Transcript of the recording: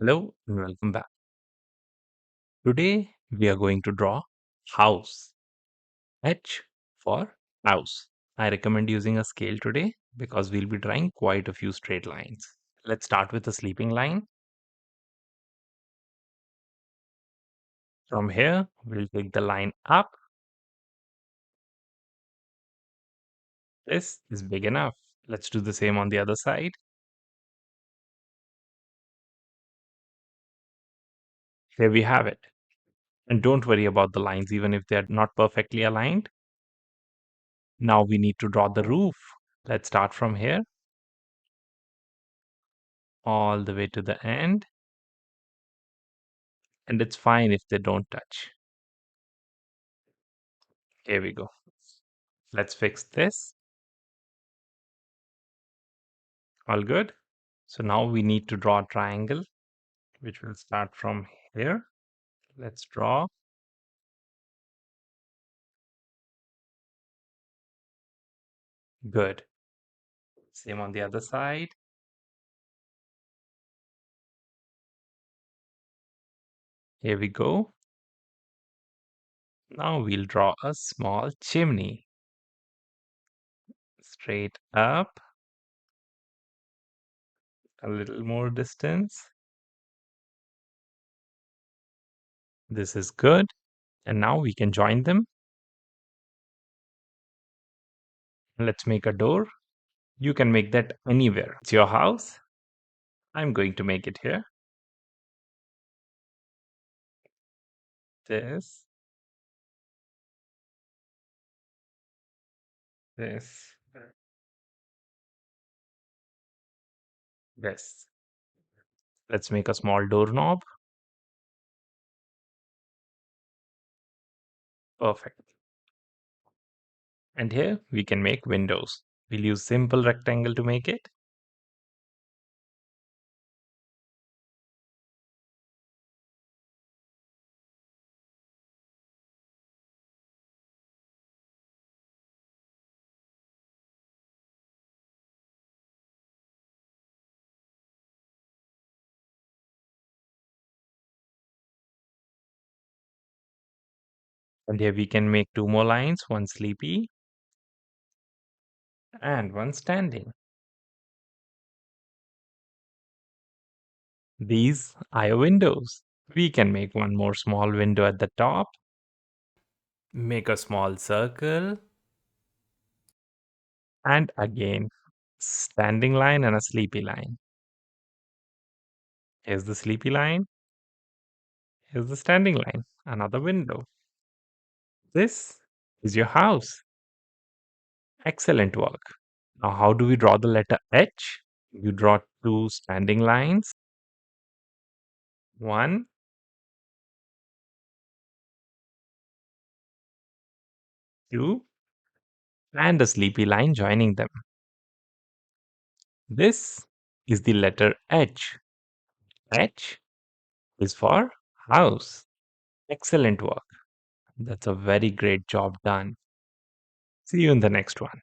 Hello and welcome back. Today we are going to draw house. H for house. I recommend using a scale today because we'll be drawing quite a few straight lines. Let's start with a sleeping line. From here, we'll take the line up. This is big enough. Let's do the same on the other side. Here we have it. And don't worry about the lines even if they're not perfectly aligned. Now we need to draw the roof. Let's start from here all the way to the end. And it's fine if they don't touch. Here we go. Let's fix this. All good. So now we need to draw a triangle, which will start from here. Let's draw. Good. Same on the other side. Here we go. Now we'll draw a small chimney. Straight up. A little more distance. This is good. And now we can join them. Let's make a door. You can make that anywhere. It's your house. I'm going to make it here. This, this, this. Let's make a small doorknob. Perfect. And here we can make windows. We'll use simple rectangle to make it. And here we can make two more lines, one sleepy and one standing. These are your windows. We can make one more small window at the top. Make a small circle. And again, standing line and a sleepy line. Here's the sleepy line. Here's the standing line. Another window. This is your house. Excellent work. Now, how do we draw the letter H? You draw two standing lines. One, two, and a sleepy line joining them. This is the letter H. H is for house. Excellent work. That's a very great job done. See you in the next one.